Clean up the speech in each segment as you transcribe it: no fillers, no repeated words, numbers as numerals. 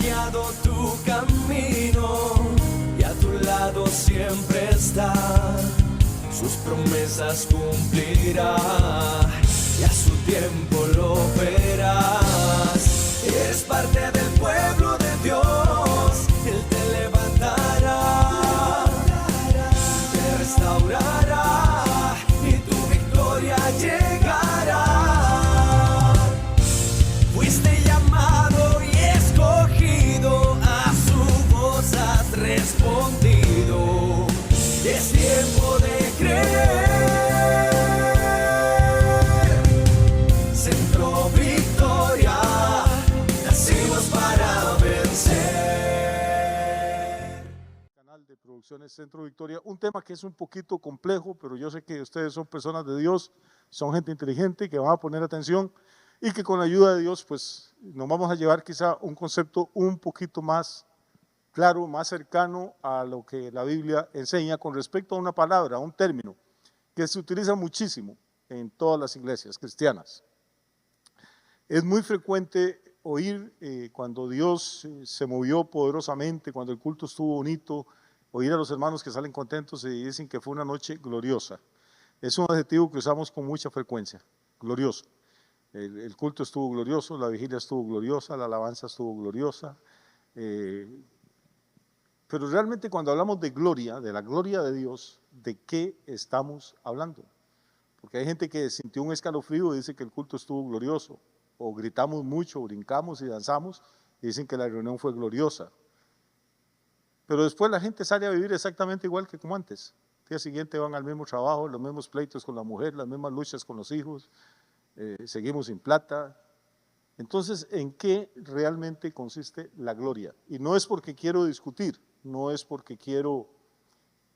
guiado tu camino y a tu lado siempre está. Sus promesas cumplirá y a su tiempo lo verás. Eres parte del pueblo de Dios, Él te levantará, te restaurará y tu victoria llegará. Fuiste llamado y escogido, a su voz has respondido. Es tiempo de creer. Centro Victoria, nacimos para vencer. Canal de Producciones Centro Victoria, un tema que es un poquito complejo, pero yo sé que ustedes son personas de Dios, son gente inteligente que van a poner atención y que con la ayuda de Dios pues nos vamos a llevar quizá un concepto un poquito más claro, más cercano a lo que la Biblia enseña con respecto a una palabra, a un término que se utiliza muchísimo en todas las iglesias cristianas. Es muy frecuente oír cuando Dios se movió poderosamente, cuando el culto estuvo bonito, oír a los hermanos que salen contentos y dicen que fue una noche gloriosa. Es un adjetivo que usamos con mucha frecuencia, glorioso. El culto estuvo glorioso, la vigilia estuvo gloriosa, la alabanza estuvo gloriosa. Pero realmente cuando hablamos de gloria, de la gloria de Dios, ¿de qué estamos hablando? Porque hay gente que sintió un escalofrío y dice que el culto estuvo glorioso, o gritamos mucho, brincamos y danzamos y dicen que la reunión fue gloriosa. Pero después la gente sale a vivir exactamente igual que como antes. El día siguiente van al mismo trabajo, los mismos pleitos con la mujer, las mismas luchas con los hijos, seguimos sin plata. Entonces, ¿en qué realmente consiste la gloria? Y no es porque quiero discutir, no es porque quiero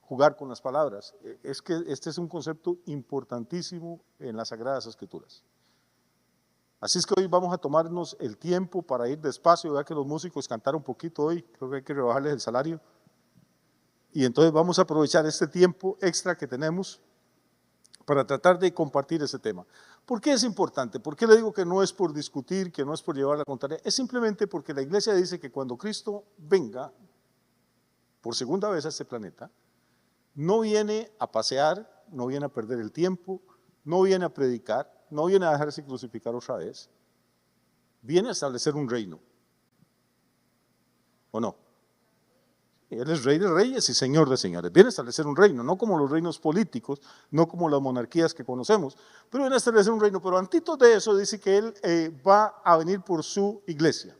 jugar con las palabras, es que este es un concepto importantísimo en las Sagradas Escrituras. Así es que hoy vamos a tomarnos el tiempo para ir despacio, ya que los músicos cantaron un poquito hoy, creo que hay que rebajarles el salario, y entonces vamos a aprovechar este tiempo extra que tenemos para tratar de compartir ese tema. ¿Por qué es importante? ¿Por qué le digo que no es por discutir, que no es por llevar la contraria? Es simplemente porque la iglesia dice que cuando Cristo venga por segunda vez a este planeta, no viene a pasear, no viene a perder el tiempo, no viene a predicar, no viene a dejarse crucificar otra vez, viene a establecer un reino. ¿O no? Él es rey de reyes y señor de señores. Viene a establecer un reino, no como los reinos políticos, no como las monarquías que conocemos, pero viene a establecer un reino. Pero antes de eso dice que Él va a venir por su iglesia.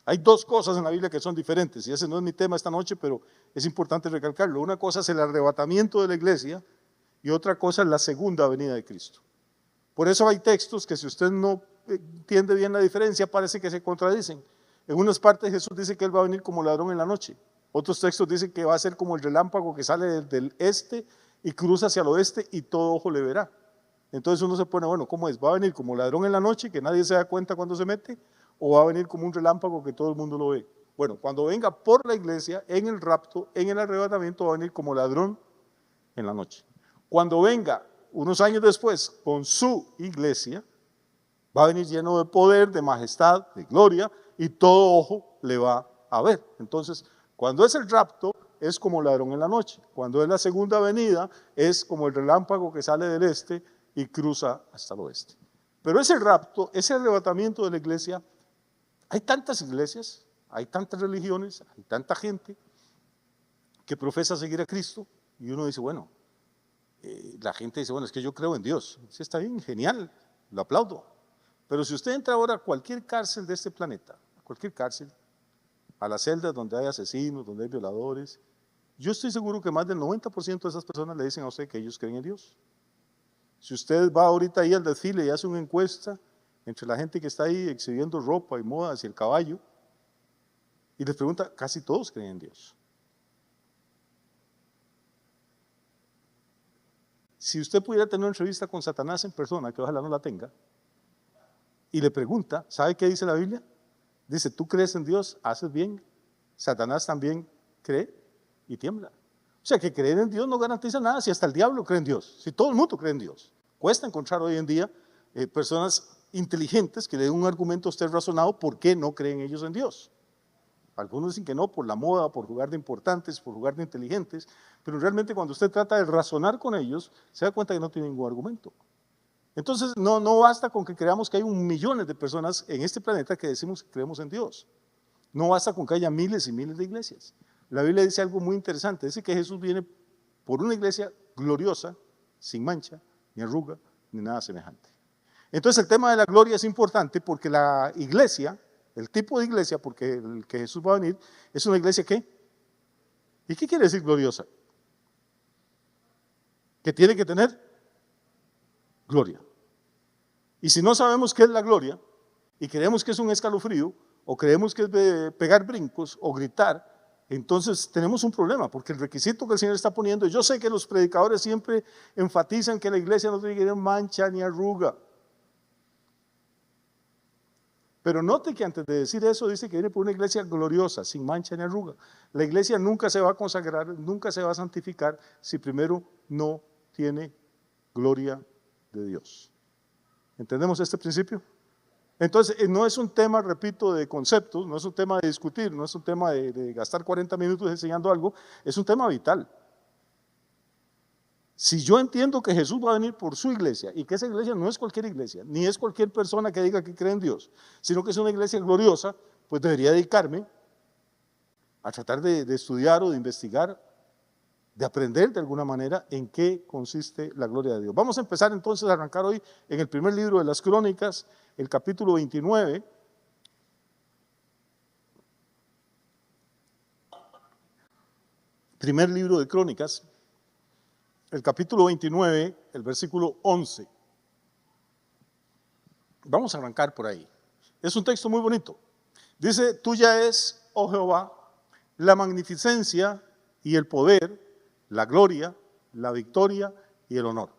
Hay dos cosas en la Biblia que son diferentes, y ese no es mi tema esta noche, pero es importante recalcarlo. Una cosa es el arrebatamiento de la iglesia y otra cosa es la segunda venida de Cristo. Por eso hay textos que si usted no entiende bien la diferencia, parece que se contradicen. En unas partes Jesús dice que Él va a venir como ladrón en la noche. Otros textos dicen que va a ser como el relámpago que sale del este y cruza hacia el oeste y todo ojo le verá. Entonces uno se pone, bueno, ¿cómo es? ¿Va a venir como ladrón en la noche que nadie se da cuenta cuando se mete? ¿O va a venir como un relámpago que todo el mundo lo ve? Bueno, cuando venga por la iglesia, en el rapto, en el arrebatamiento, va a venir como ladrón en la noche. Cuando venga unos años después con su iglesia, va a venir lleno de poder, de majestad, de gloria, y todo ojo le va a ver. Entonces, cuando es el rapto, es como ladrón en la noche. Cuando es la segunda venida, es como el relámpago que sale del este y cruza hasta el oeste. Pero ese rapto, ese arrebatamiento de la iglesia, hay tantas iglesias, hay tantas religiones, hay tanta gente que profesa seguir a Cristo, y uno dice, bueno, la gente dice, bueno, es que yo creo en Dios. Sí, está bien, genial, lo aplaudo. Pero si usted entra ahora a cualquier cárcel de este planeta, a cualquier cárcel, a las celdas donde hay asesinos, donde hay violadores, yo estoy seguro que más del 90% de esas personas le dicen a usted que ellos creen en Dios. Si usted va ahorita ahí al desfile y hace una encuesta entre la gente que está ahí exhibiendo ropa y modas y el caballo, y les pregunta, casi todos creen en Dios. Si usted pudiera tener una entrevista con Satanás en persona, que ojalá no la tenga, y le pregunta, ¿sabe qué dice la Biblia? Dice, tú crees en Dios, haces bien. Satanás también cree y tiembla. O sea que creer en Dios no garantiza nada si hasta el diablo cree en Dios, si todo el mundo cree en Dios. Cuesta encontrar hoy en día personas inteligentes que le den un argumento a usted razonado por qué no creen ellos en Dios. Algunos dicen que no, por la moda, por jugar de importantes, por jugar de inteligentes, pero realmente cuando usted trata de razonar con ellos, se da cuenta que no tiene ningún argumento. Entonces no basta con que creamos que hay millones de personas en este planeta que decimos que creemos en Dios. No basta con que haya miles y miles de iglesias. La Biblia dice algo muy interesante, dice que Jesús viene por una iglesia gloriosa, sin mancha, ni arruga, ni nada semejante. Entonces el tema de la gloria es importante porque la iglesia, el tipo de iglesia, porque el que Jesús va a venir, es una iglesia ¿qué? ¿Y qué quiere decir gloriosa? Que tiene que tener gloria. Y si no sabemos qué es la gloria, y creemos que es un escalofrío, o creemos que es de pegar brincos, o gritar, entonces tenemos un problema, porque el requisito que el Señor está poniendo, yo sé que los predicadores siempre enfatizan que la iglesia no tiene que tener mancha ni arruga. Pero note que antes de decir eso dice que viene por una iglesia gloriosa, sin mancha ni arruga. La iglesia nunca se va a consagrar, nunca se va a santificar si primero no tiene gloria de Dios. ¿Entendemos este principio? Entonces no es un tema, repito, de conceptos, no es un tema de discutir, no es un tema de gastar 40 minutos enseñando algo, es un tema vital. Si yo entiendo que Jesús va a venir por su iglesia y que esa iglesia no es cualquier iglesia, ni es cualquier persona que diga que cree en Dios, sino que es una iglesia gloriosa, pues debería dedicarme a tratar de estudiar o de investigar, de aprender de alguna manera en qué consiste la gloria de Dios. Vamos a empezar entonces a arrancar hoy en el primer libro de las Crónicas, el capítulo 29. Primer libro de Crónicas, el capítulo 29, el versículo 11. Vamos a arrancar por ahí. Es un texto muy bonito. Dice, tuya es, oh Jehová, la magnificencia y el poder, la gloria, la victoria y el honor.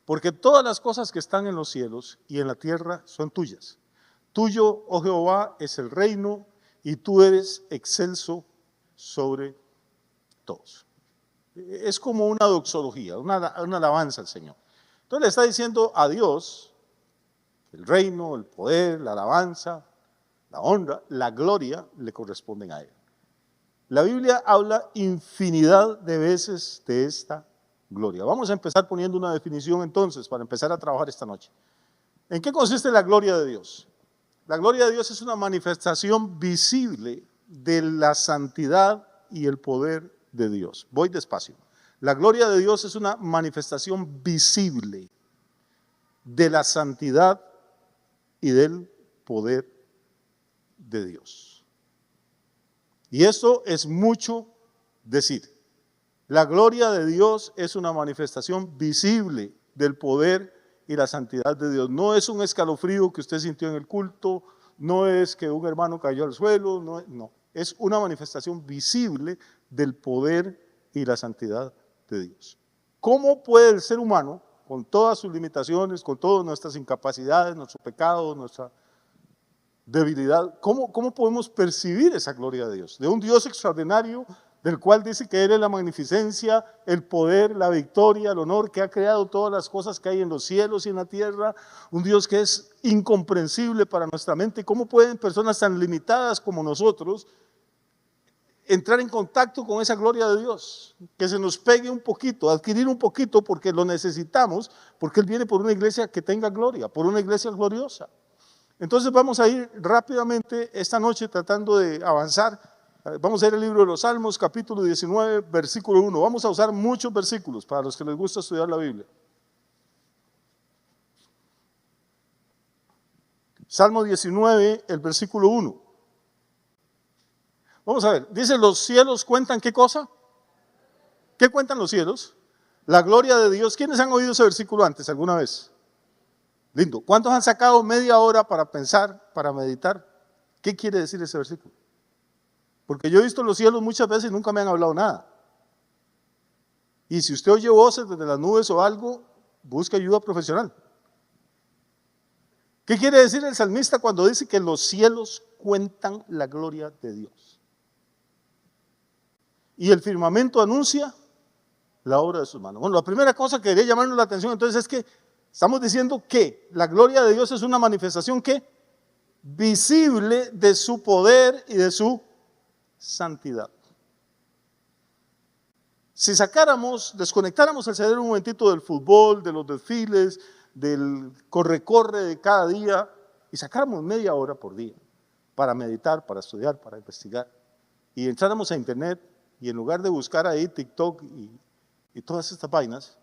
Porque todas las cosas que están en los cielos y en la tierra son tuyas. Tuyo, oh Jehová, es el reino y tú eres excelso sobre todos. Es como una doxología, una alabanza al Señor. Entonces le está diciendo a Dios, el reino, el poder, la alabanza, la honra, la gloria le corresponden a Él. La Biblia habla infinidad de veces de esta gloria. Vamos a empezar poniendo una definición entonces para empezar a trabajar esta noche. ¿En qué consiste la gloria de Dios? La gloria de Dios es una manifestación visible de la santidad y el poder de Dios. Voy despacio. La gloria de Dios es una manifestación visible de la santidad y del poder de Dios. Y esto es mucho decir. La gloria de Dios es una manifestación visible del poder y la santidad de Dios. No es un escalofrío que usted sintió en el culto, no es que un hermano cayó al suelo, no. Es una manifestación visible del poder y la santidad de Dios. ¿Cómo puede el ser humano, con todas sus limitaciones, con todas nuestras incapacidades, nuestro pecado, nuestra debilidad, cómo podemos percibir esa gloria de Dios? De un Dios extraordinario, del cual dice que Él es la magnificencia, el poder, la victoria, el honor, que ha creado todas las cosas que hay en los cielos y en la tierra, un Dios que es incomprensible para nuestra mente. ¿Cómo pueden personas tan limitadas como nosotros entrar en contacto con esa gloria de Dios? Que se nos pegue un poquito, adquirir un poquito, porque lo necesitamos, porque Él viene por una iglesia que tenga gloria, por una iglesia gloriosa. Entonces vamos a ir rápidamente esta noche tratando de avanzar. Vamos a ir al libro de los Salmos, capítulo 19, versículo 1. Vamos a usar muchos versículos para los que les gusta estudiar la Biblia. Salmo 19, el versículo 1. Vamos a ver, dice, los cielos cuentan ¿qué cosa? ¿Qué cuentan los cielos? La gloria de Dios. ¿Quiénes han oído ese versículo antes alguna vez? Lindo. ¿Cuántos han sacado media hora para pensar, para meditar? ¿Qué quiere decir ese versículo? Porque yo he visto los cielos muchas veces y nunca me han hablado nada. Y si usted oye voces desde las nubes o algo, busque ayuda profesional. ¿Qué quiere decir el salmista cuando dice que los cielos cuentan la gloria de Dios? Y el firmamento anuncia la obra de sus manos. Bueno, la primera cosa que quería llamarnos la atención entonces es que Estamos diciendo que la gloria de Dios es una manifestación que visible de su poder y de su santidad. Si desconectáramos el cerebro un momentito del fútbol, de los desfiles, del corre-corre de cada día, y sacáramos media hora por día para meditar, para estudiar, para investigar, y entráramos a internet, y en lugar de buscar ahí TikTok y todas estas vainas,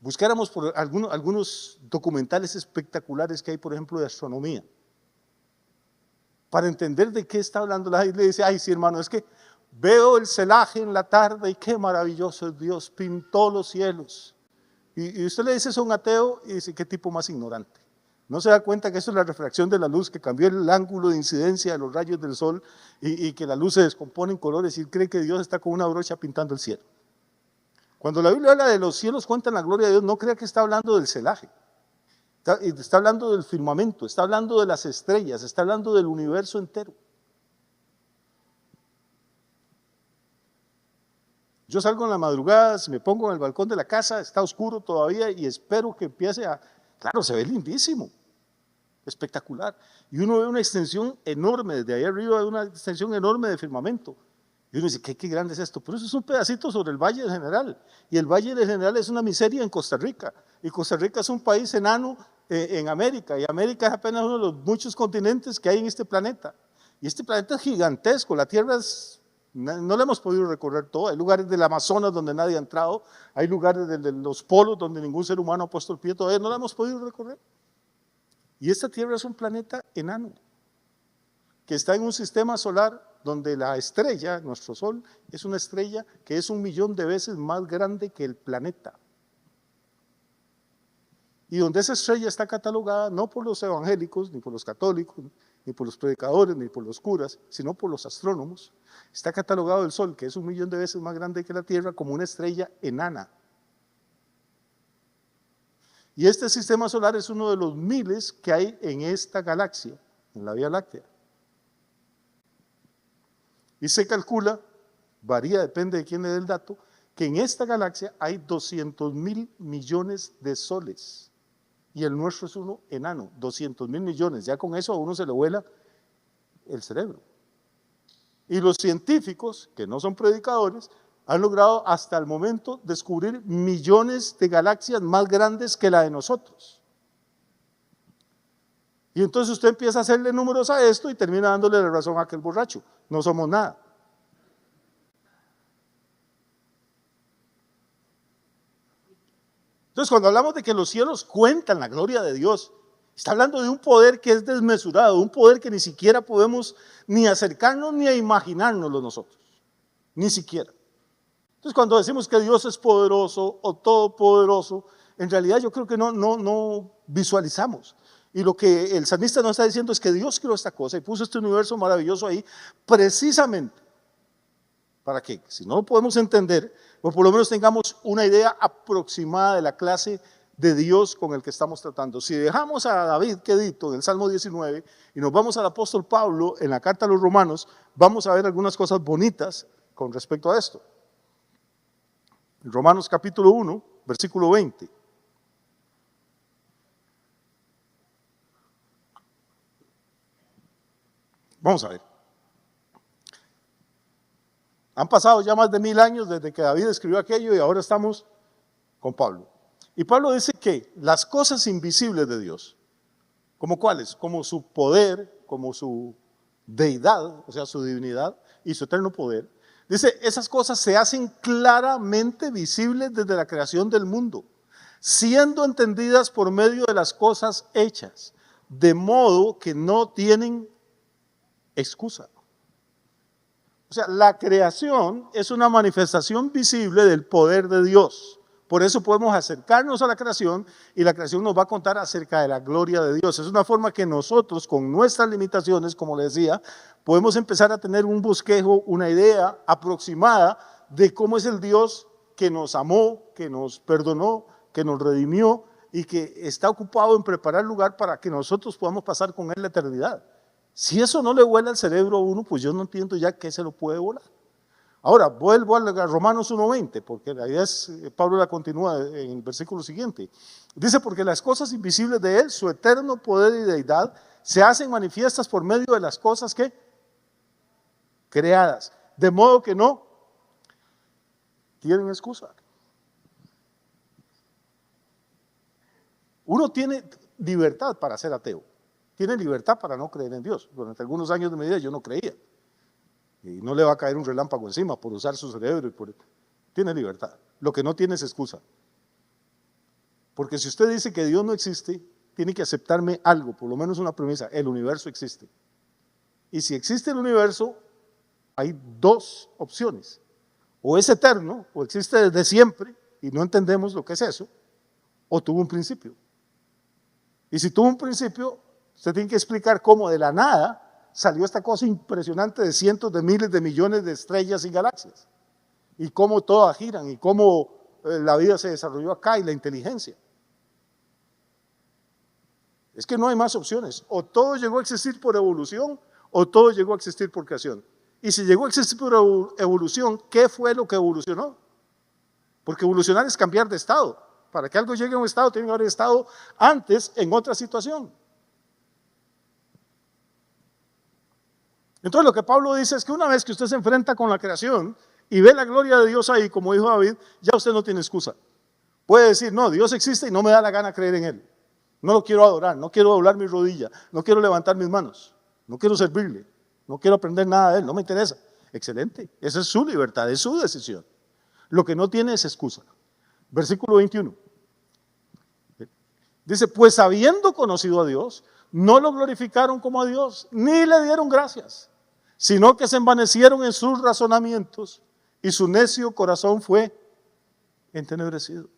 buscáramos por algunos documentales espectaculares que hay, por ejemplo, de astronomía, para entender de qué está hablando la gente. Le dice, ay sí hermano, es que veo el celaje en la tarde y qué maravilloso es Dios, pintó los cielos. Y usted le dice eso a un ateo y dice, qué tipo más ignorante. No se da cuenta que eso es la refracción de la luz, que cambió el ángulo de incidencia de los rayos del sol y que la luz se descompone en colores y él cree que Dios está con una brocha pintando el cielo. Cuando la Biblia habla de los cielos, cuentan la gloria de Dios, no crea que está hablando del celaje. Está hablando del firmamento, está hablando de las estrellas, está hablando del universo entero. Yo salgo en las madrugadas, me pongo en el balcón de la casa, está oscuro todavía y espero que empiece a... Claro, se ve lindísimo, espectacular. Y uno ve una extensión enorme, desde ahí arriba, una extensión enorme de firmamento. Y uno dice, qué grande es esto. Pero eso es un pedacito sobre el Valle del General. Y el Valle del General es una miseria en Costa Rica. Y Costa Rica es un país enano en América. Y América es apenas uno de los muchos continentes que hay en este planeta. Y este planeta es gigantesco. La Tierra no la hemos podido recorrer todo. Hay lugares del Amazonas donde nadie ha entrado. Hay lugares de los polos donde ningún ser humano ha puesto el pie todavía. No la hemos podido recorrer. Y esta Tierra es un planeta enano que está en un sistema solar donde la estrella, nuestro Sol, es una estrella que es 1.000.000 de veces más grande que el planeta. Y donde esa estrella está catalogada no por los evangélicos, ni por los católicos, ni por los predicadores, ni por los curas, sino por los astrónomos. Está catalogado el Sol, que es 1.000.000 de veces más grande que la Tierra, como una estrella enana. Y este sistema solar es uno de los miles que hay en esta galaxia, en la Vía Láctea. Y se calcula, varía, depende de quién le dé el dato, que en esta galaxia hay 200.000 millones de soles. Y el nuestro es uno enano, 200.000 millones. Ya con eso a uno se le vuela el cerebro. Y los científicos, que no son predicadores, han logrado hasta el momento descubrir millones de galaxias más grandes que la de nosotros. Y entonces usted empieza a hacerle números a esto y termina dándole la razón a aquel borracho. No somos nada. Entonces, cuando hablamos de que los cielos cuentan la gloria de Dios, está hablando de un poder que es desmesurado, un poder que ni siquiera podemos ni acercarnos ni a imaginárnoslo nosotros. Ni siquiera. Entonces, cuando decimos que Dios es poderoso o todopoderoso, en realidad yo creo que no visualizamos. Y lo que el salmista nos está diciendo es que Dios creó esta cosa y puso este universo maravilloso ahí precisamente para que, si no lo podemos entender, o por lo menos tengamos una idea aproximada de la clase de Dios con el que estamos tratando. Si dejamos a David quedito en el Salmo 19 y nos vamos al apóstol Pablo en la carta a los Romanos, vamos a ver algunas cosas bonitas con respecto a esto. En Romanos capítulo 1, versículo 20. Vamos a ver. Han pasado ya más de 1000 años desde que David escribió aquello y ahora estamos con Pablo. Y Pablo dice que las cosas invisibles de Dios, ¿como cuáles? Como su poder, como su deidad, o sea, su divinidad y su eterno poder. Dice, esas cosas se hacen claramente visibles desde la creación del mundo, siendo entendidas por medio de las cosas hechas, de modo que no tienen excusa. O sea, la creación es una manifestación visible del poder de Dios. Por eso podemos acercarnos a la creación y la creación nos va a contar acerca de la gloria de Dios. Es una forma que nosotros, con nuestras limitaciones, como les decía, podemos empezar a tener un bosquejo, una idea aproximada de cómo es el Dios que nos amó, que nos perdonó, que nos redimió y que está ocupado en preparar lugar para que nosotros podamos pasar con Él la eternidad. Si eso no le vuela el cerebro a uno, pues yo no entiendo ya qué se lo puede volar. Ahora, vuelvo a Romanos 1:20, porque la idea es, Pablo la continúa en el versículo siguiente. Dice, porque las cosas invisibles de Él, su eterno poder y deidad, se hacen manifiestas por medio de las cosas que creadas, de modo que no tienen excusa. Uno tiene libertad para ser ateo, tiene libertad para no creer en Dios. Durante algunos años de mi vida yo no creía, y no le va a caer un relámpago encima por usar su cerebro. Tiene libertad. Lo que no tiene es excusa. Porque si usted dice que Dios no existe, tiene que aceptarme algo, por lo menos una premisa: el universo existe. Y si existe el universo, hay dos opciones: o es eterno, o existe desde siempre, y no entendemos lo que es eso, o tuvo un principio. Y si tuvo un principio, usted tiene que explicar cómo de la nada salió esta cosa impresionante de cientos de miles de millones de estrellas y galaxias, y cómo todas giran, y cómo la vida se desarrolló acá, y la inteligencia. Es que no hay más opciones: o todo llegó a existir por evolución, o todo llegó a existir por creación. Y si llegó a existir por evolución, ¿qué fue lo que evolucionó? Porque evolucionar es cambiar de estado. Para que algo llegue a un estado, tiene que haber estado antes en otra situación. Entonces lo que Pablo dice es que una vez que usted se enfrenta con la creación y ve la gloria de Dios ahí, como dijo David, ya usted no tiene excusa. Puede decir, no, Dios existe y no me da la gana creer en Él. No lo quiero adorar, no quiero doblar mi rodilla, no quiero levantar mis manos, no quiero servirle, no quiero aprender nada de Él, no me interesa. Excelente, esa es su libertad, es su decisión. Lo que no tiene es excusa. Versículo 21. Dice, pues habiendo conocido a Dios, no lo glorificaron como a Dios, ni le dieron gracias, sino que se envanecieron en sus razonamientos y su necio corazón fue entenebrecido.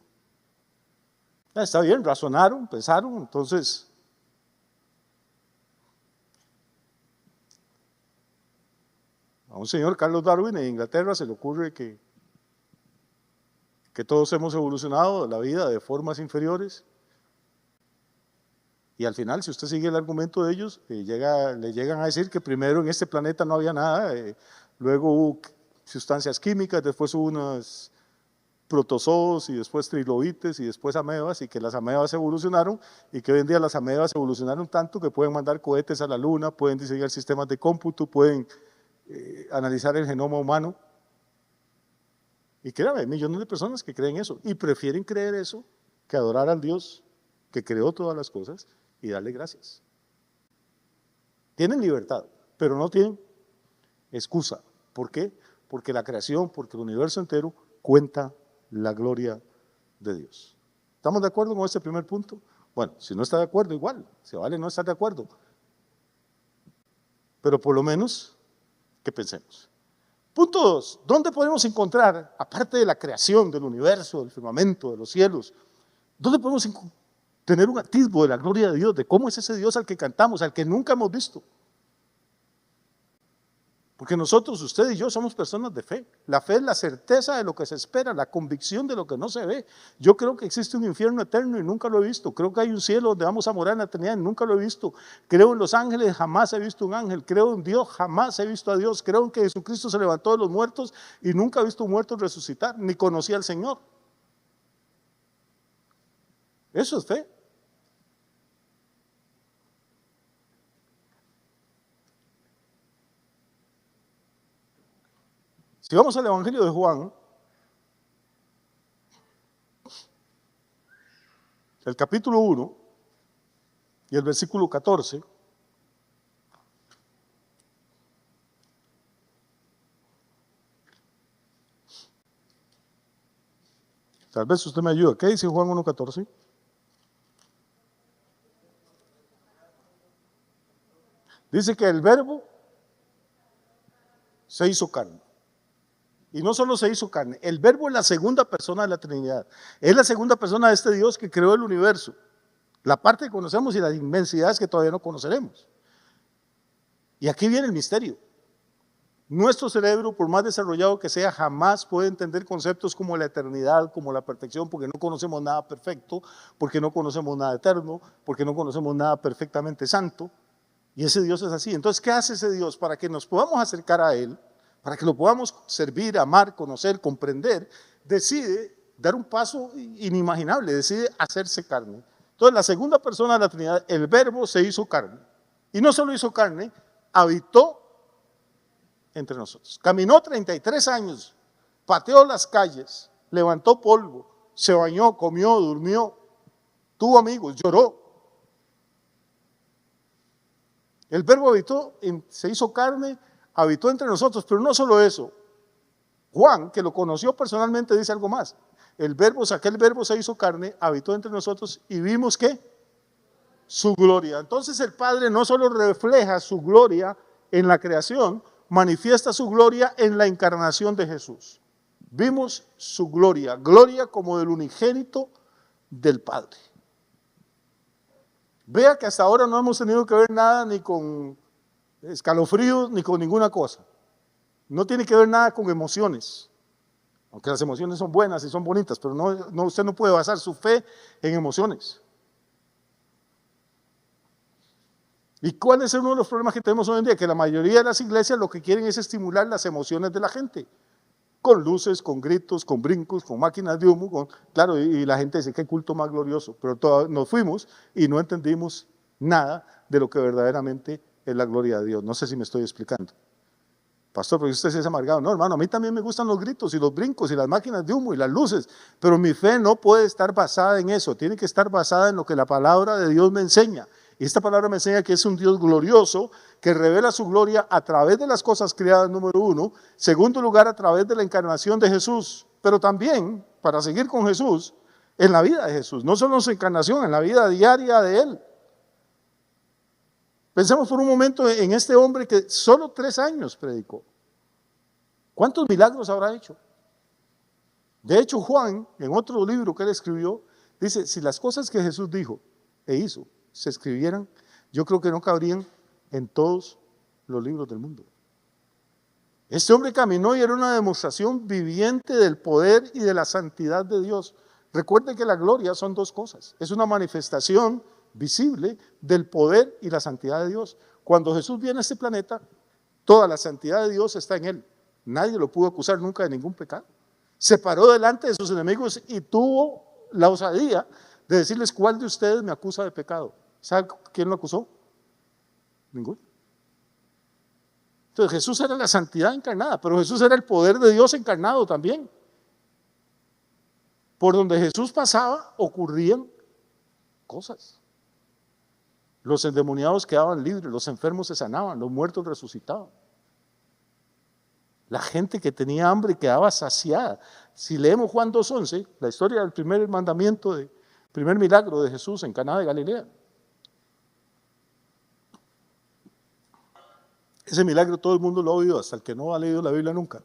Está bien, razonaron, pensaron, entonces a un señor Carlos Darwin en Inglaterra se le ocurre que todos hemos evolucionado la vida de formas inferiores. Y al final, si usted sigue el argumento de ellos, le llegan a decir que primero en este planeta no había nada, luego hubo sustancias químicas, después hubo unos protozoos y después trilobites y después amebas, y que las amebas evolucionaron, y que hoy en día las amebas evolucionaron tanto que pueden mandar cohetes a la luna, pueden diseñar sistemas de cómputo, pueden analizar el genoma humano. Y créame, hay millones de personas que creen eso y prefieren creer eso que adorar al Dios que creó todas las cosas y darle gracias. Tienen libertad, pero no tienen excusa. ¿Por qué? Porque la creación, porque el universo entero cuenta la gloria de Dios. ¿Estamos de acuerdo con este primer punto? Bueno, si no está de acuerdo, igual, se vale no estar de acuerdo. Pero por lo menos que pensemos. Punto 2, ¿dónde podemos encontrar, aparte de la creación del universo, del firmamento, de los cielos, dónde podemos tener un atisbo de la gloria de Dios, de cómo es ese Dios al que cantamos, al que nunca hemos visto? Porque nosotros, usted y yo, somos personas de fe. La fe es la certeza de lo que se espera, la convicción de lo que no se ve. Yo creo que existe un infierno eterno y nunca lo he visto. Creo que hay un cielo donde vamos a morar en la eternidad y nunca lo he visto. Creo en los ángeles, jamás he visto un ángel. Creo en Dios, jamás he visto a Dios. Creo en que Jesucristo se levantó de los muertos y nunca he visto un muerto resucitar, ni conocí al Señor. Eso es fe. Si vamos al Evangelio de Juan, el capítulo 1 y el versículo 14, tal vez usted me ayuda. ¿Qué dice Juan 1:14? Dice que el verbo se hizo carne. Y no solo se hizo carne, el verbo es la segunda persona de la Trinidad. Es la segunda persona de este Dios que creó el universo. La parte que conocemos y las inmensidades que todavía no conoceremos. Y aquí viene el misterio. Nuestro cerebro, por más desarrollado que sea, jamás puede entender conceptos como la eternidad, como la perfección, porque no conocemos nada perfecto, porque no conocemos nada eterno, porque no conocemos nada perfectamente santo. Y ese Dios es así. Entonces, ¿qué hace ese Dios? Para que nos podamos acercar a Él, para que lo podamos servir, amar, conocer, comprender, decide dar un paso inimaginable, decide hacerse carne. Entonces, la segunda persona de la Trinidad, el Verbo se hizo carne. Y no solo hizo carne, habitó entre nosotros. Caminó 33 años, pateó las calles, levantó polvo, se bañó, comió, durmió, tuvo amigos, lloró. El Verbo habitó, se hizo carne, habitó entre nosotros, pero no solo eso. Juan, que lo conoció personalmente, dice algo más. Aquel Verbo se hizo carne, habitó entre nosotros y vimos ¿qué? Su gloria. Entonces el Padre no solo refleja su gloria en la creación, manifiesta su gloria en la encarnación de Jesús. Vimos su gloria, gloria como del unigénito del Padre. Vea que hasta ahora no hemos tenido que ver nada ni con escalofríos ni con ninguna cosa. No tiene que ver nada con emociones, aunque las emociones son buenas y son bonitas, pero usted no puede basar su fe en emociones. ¿Y cuál es uno de los problemas que tenemos hoy en día? Que la mayoría de las iglesias lo que quieren es estimular las emociones de la gente, con luces, con gritos, con brincos, con máquinas de humo, claro, y la gente dice, qué culto más glorioso, pero nos fuimos y no entendimos nada de lo que verdaderamente es la gloria de Dios. No sé si me estoy explicando. Pastor, porque usted se es amargado. No, hermano, a mí también me gustan los gritos y los brincos y las máquinas de humo y las luces, pero mi fe no puede estar basada en eso, tiene que estar basada en lo que la palabra de Dios me enseña. Y esta palabra me enseña que es un Dios glorioso, que revela su gloria a través de las cosas creadas, número uno. Segundo lugar, a través de la encarnación de Jesús, pero también, para seguir con Jesús, en la vida de Jesús, no solo en su encarnación, en la vida diaria de Él. Pensemos por un momento en este hombre que solo 3 años predicó. ¿Cuántos milagros habrá hecho? De hecho, Juan, en otro libro que él escribió, dice, si las cosas que Jesús dijo e hizo se escribieran, yo creo que no cabrían en todos los libros del mundo. Este hombre caminó y era una demostración viviente del poder y de la santidad de Dios. Recuerden que la gloria son 2 cosas. Es una manifestación visible del poder y la santidad de Dios. Cuando Jesús viene a este planeta, toda la santidad de Dios está en Él. Nadie lo pudo acusar nunca de ningún pecado. Se paró delante de sus enemigos y tuvo la osadía de decirles, ¿cuál de ustedes me acusa de pecado? ¿Sabe quién lo acusó? Ninguno. Entonces Jesús era la santidad encarnada, pero Jesús era el poder de Dios encarnado también. Por donde Jesús pasaba ocurrían cosas. Los endemoniados quedaban libres, los enfermos se sanaban, los muertos resucitaban. La gente que tenía hambre quedaba saciada. Si leemos Juan 2:11, la historia del primer mandamiento, primer milagro de Jesús en Caná de Galilea. Ese milagro todo el mundo lo ha oído, hasta el que no ha leído la Biblia nunca.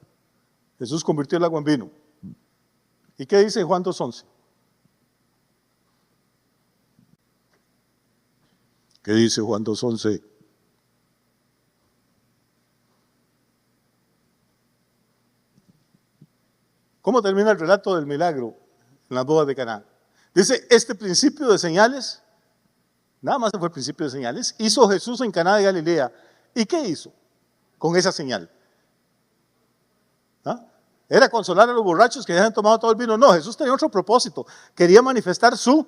Jesús convirtió el agua en vino. ¿Y qué dice Juan 2:11? ¿Qué dice Juan 2:11? ¿Cómo termina el relato del milagro en las bodas de Caná? Dice, este principio de señales, nada más fue el principio de señales, hizo Jesús en Caná de Galilea. ¿Y qué hizo con esa señal? ¿Ah? ¿Era consolar a los borrachos que ya habían tomado todo el vino? No, Jesús tenía otro propósito. Quería manifestar su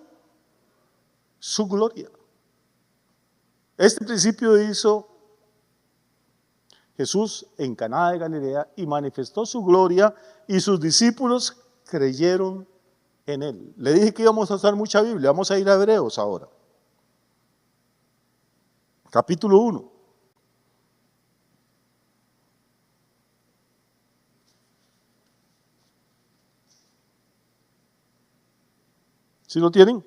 gloria. Este principio hizo Jesús en Caná de Galilea y manifestó su gloria y sus discípulos creyeron en él. Le dije que íbamos a usar mucha Biblia, vamos a ir a Hebreos ahora. Capítulo 1. ¿Sí lo tienen?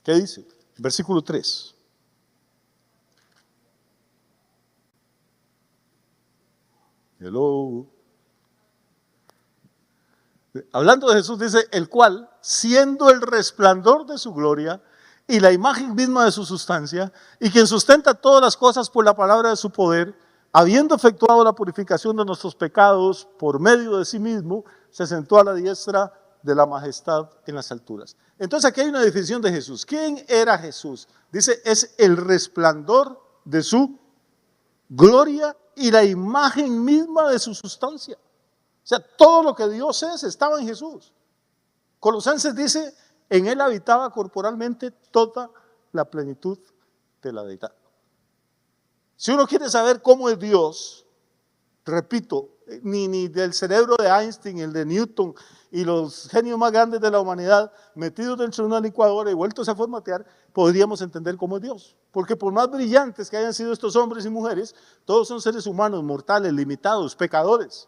¿Qué dice? Versículo 3. Hello. Hablando de Jesús dice, el cual, siendo el resplandor de su gloria y la imagen misma de su sustancia, y quien sustenta todas las cosas por la palabra de su poder, habiendo efectuado la purificación de nuestros pecados por medio de sí mismo, se sentó a la diestra de la majestad en las alturas. Entonces aquí hay una definición de Jesús. ¿Quién era Jesús? Dice, es el resplandor de su gloria y la imagen misma de su sustancia. O sea, todo lo que Dios es estaba en Jesús. Colosenses dice, en él habitaba corporalmente toda la plenitud de la deidad. Si uno quiere saber cómo es Dios, repito, ni del cerebro de Einstein, el de Newton y los genios más grandes de la humanidad metidos dentro de una licuadora y vueltos a formatear, podríamos entender cómo es Dios. Porque por más brillantes que hayan sido estos hombres y mujeres, todos son seres humanos, mortales, limitados, pecadores.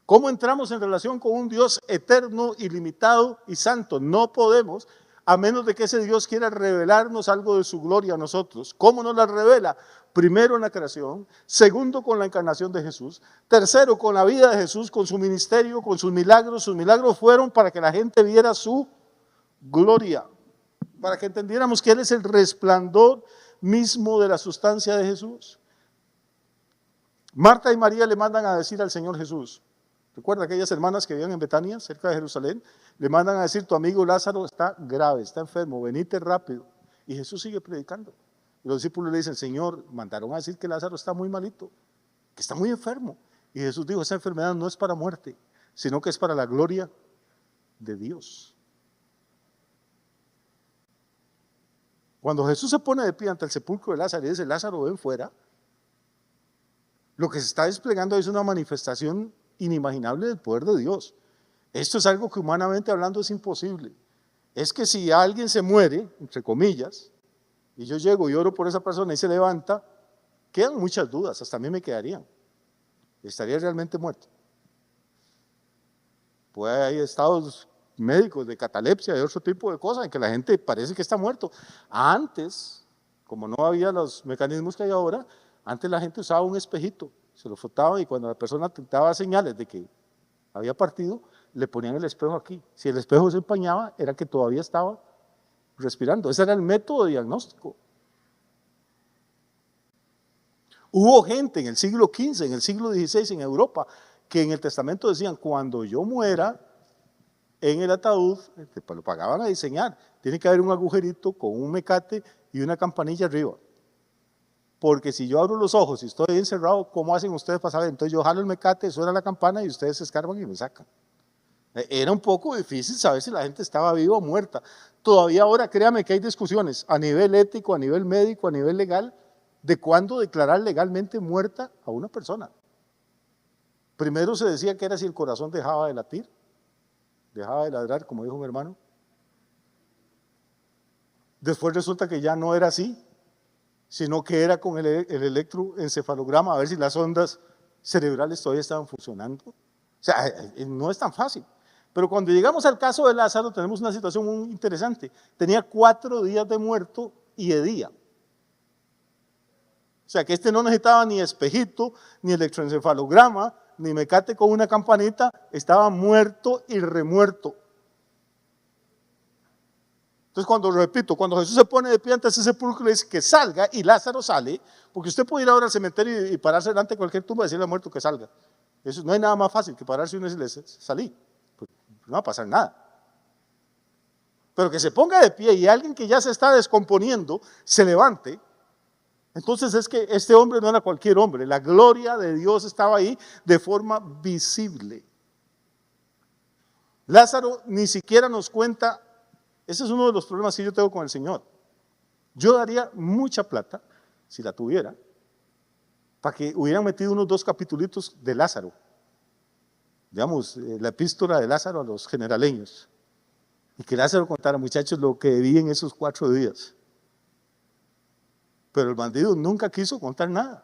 ¿Cómo entramos en relación con un Dios eterno, ilimitado y santo? No podemos, a menos de que ese Dios quiera revelarnos algo de su gloria a nosotros. ¿Cómo nos la revela? Primero en la creación, segundo con la encarnación de Jesús, tercero con la vida de Jesús, con su ministerio, con sus milagros. Sus milagros fueron para que la gente viera su gloria, para que entendiéramos que Él es el resplandor mismo de la sustancia de Jesús. Marta y María le mandan a decir al Señor Jesús, recuerda aquellas hermanas que vivían en Betania, cerca de Jerusalén, le mandan a decir, tu amigo Lázaro está grave, está enfermo, venite rápido. Y Jesús sigue predicando. Y los discípulos le dicen, Señor, mandaron a decir que Lázaro está muy malito, que está muy enfermo. Y Jesús dijo, esa enfermedad no es para muerte, sino que es para la gloria de Dios. Cuando Jesús se pone de pie ante el sepulcro de Lázaro y dice, Lázaro, ven fuera, lo que se está desplegando es una manifestación inimaginable del poder de Dios. Esto es algo que humanamente hablando es imposible. Es que si alguien se muere, entre comillas, y yo llego y oro por esa persona y se levanta, quedan muchas dudas, hasta a mí me quedarían. Estaría realmente muerto. Pues hay estados médicos de catalepsia y otro tipo de cosas en que la gente parece que está muerto. Antes, como no había los mecanismos que hay ahora, antes la gente usaba un espejito, se lo frotaban y cuando la persona daba señales de que había partido, le ponían el espejo aquí. Si el espejo se empañaba, era que todavía estaba respirando. Ese era el método de diagnóstico. Hubo gente en el siglo XV, en el siglo XVI en Europa, que en el testamento decían, cuando yo muera, en el ataúd, pues lo pagaban a diseñar, tiene que haber un agujerito con un mecate y una campanilla arriba. Porque si yo abro los ojos y estoy encerrado, ¿cómo hacen ustedes para saber? Entonces yo jalo el mecate, suena la campana y ustedes se escarban y me sacan. Era un poco difícil saber si la gente estaba viva o muerta. Todavía ahora, créame que hay discusiones a nivel ético, a nivel médico, a nivel legal, de cuándo declarar legalmente muerta a una persona. Primero se decía que era si el corazón dejaba de latir, dejaba de ladrar, como dijo mi hermano. Después resulta que ya no era así, sino que era con el electroencefalograma, a ver si las ondas cerebrales todavía estaban funcionando. O sea, no es tan fácil. Pero cuando llegamos al caso de Lázaro, tenemos una situación muy interesante. Tenía 4 días de muerto y de día. O sea, que este no necesitaba ni espejito, ni electroencefalograma, ni mecate con una campanita, estaba muerto y remuerto. Entonces cuando Jesús se pone de pie ante ese sepulcro, le dice que salga y Lázaro sale, porque usted puede ir ahora al cementerio y pararse delante de cualquier tumba y decirle al muerto que salga. Eso no hay nada más fácil que pararse uno y decirle, salí. Pues no va a pasar nada. Pero que se ponga de pie y alguien que ya se está descomponiendo se levante, entonces es que este hombre no era cualquier hombre, la gloria de Dios estaba ahí de forma visible. Lázaro ni siquiera nos cuenta, ese es uno de los problemas que yo tengo con el Señor. Yo daría mucha plata, si la tuviera, para que hubieran metido unos 2 capitulitos de Lázaro, digamos, la epístola de Lázaro a los generaleños, y que Lázaro contara, muchachos, lo que vi en esos 4 días. Pero el bandido nunca quiso contar nada.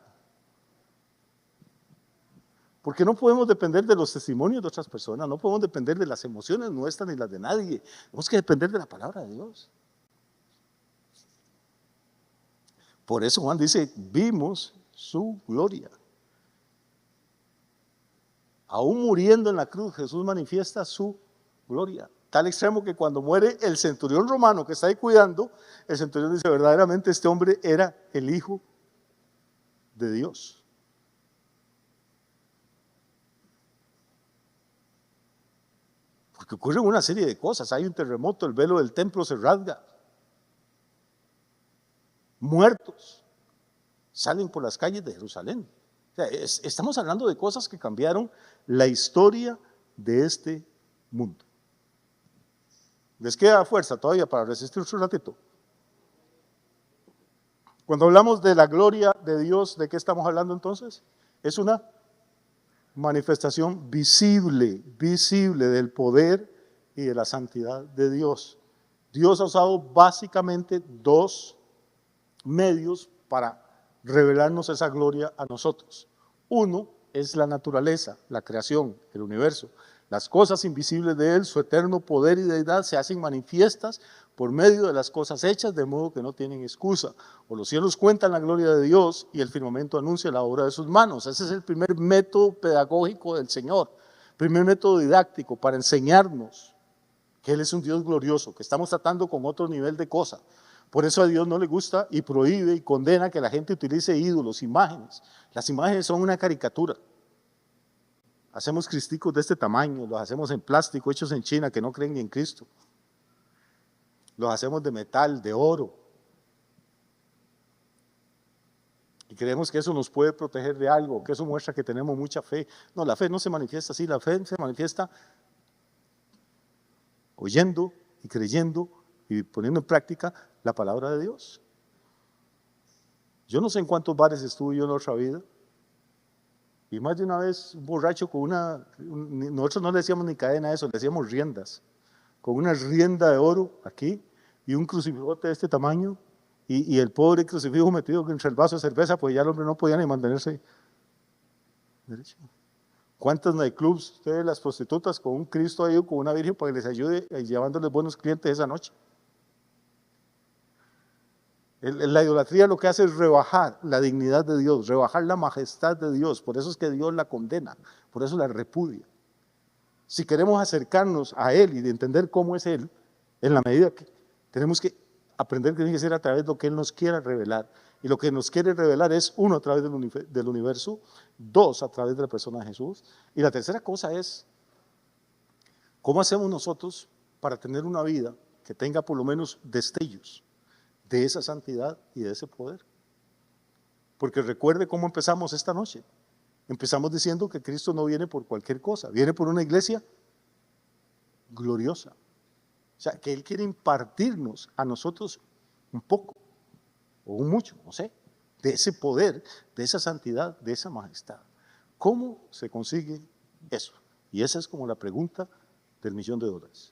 Porque no podemos depender de los testimonios de otras personas, no podemos depender de las emociones nuestras ni las de nadie. Tenemos que depender de la palabra de Dios. Por eso Juan dice, vimos su gloria. Aún muriendo en la cruz, Jesús manifiesta su gloria. Tal extremo que cuando muere el centurión romano que está ahí cuidando, el centurión dice, verdaderamente este hombre era el Hijo de Dios. Porque ocurren una serie de cosas, hay un terremoto, el velo del templo se rasga. Muertos salen por las calles de Jerusalén. O sea, estamos hablando de cosas que cambiaron la historia de este mundo. ¿Les queda fuerza todavía para resistirse un ratito? Cuando hablamos de la gloria de Dios, ¿de qué estamos hablando entonces? Es una manifestación visible del poder y de la santidad de Dios. Dios ha usado básicamente dos medios para revelarnos esa gloria a nosotros. Uno es la naturaleza, la creación, el universo. Las cosas invisibles de Él, su eterno poder y deidad se hacen manifiestas por medio de las cosas hechas, de modo que no tienen excusa. O los cielos cuentan la gloria de Dios y el firmamento anuncia la obra de sus manos. Ese es el primer método pedagógico del Señor, primer método didáctico para enseñarnos que Él es un Dios glorioso, que estamos tratando con otro nivel de cosa. Por eso a Dios no le gusta y prohíbe y condena que la gente utilice ídolos, imágenes. Las imágenes son una caricatura. Hacemos cristicos de este tamaño, los hacemos en plástico, hechos en China, que no creen ni en Cristo. Los hacemos de metal, de oro. Y creemos que eso nos puede proteger de algo, que eso muestra que tenemos mucha fe. No, la fe no se manifiesta así, la fe se manifiesta oyendo y creyendo y poniendo en práctica la palabra de Dios. Yo no sé en cuántos bares estuve yo en otra vida. Y más de una vez un borracho con nosotros no le decíamos ni cadena a eso, le decíamos riendas, con una rienda de oro aquí y un crucifijote de este tamaño y el pobre crucifijo metido entre el vaso de cerveza, pues ya el hombre no podía ni mantenerse derecho. ¿Cuántos nightclubs ustedes, las prostitutas, con un Cristo ahí o con una virgen para que les ayude llevándoles buenos clientes esa noche? La idolatría lo que hace es rebajar la dignidad de Dios, rebajar la majestad de Dios. Por eso es que Dios la condena, por eso la repudia. Si queremos acercarnos a Él y de entender cómo es Él, en la medida que tenemos que aprender que tiene que ser a través de lo que Él nos quiera revelar. Y lo que nos quiere revelar es, uno, a través del universo, dos, a través de la persona de Jesús. Y la tercera cosa es, ¿cómo hacemos nosotros para tener una vida que tenga por lo menos destellos de esa santidad y de ese poder? Porque recuerde cómo empezamos esta noche. Empezamos diciendo que Cristo no viene por cualquier cosa, viene por una iglesia gloriosa. O sea, que Él quiere impartirnos a nosotros un poco, o un mucho, no sé, de ese poder, de esa santidad, de esa majestad. ¿Cómo se consigue eso? Y esa es como la pregunta del $1.000.000.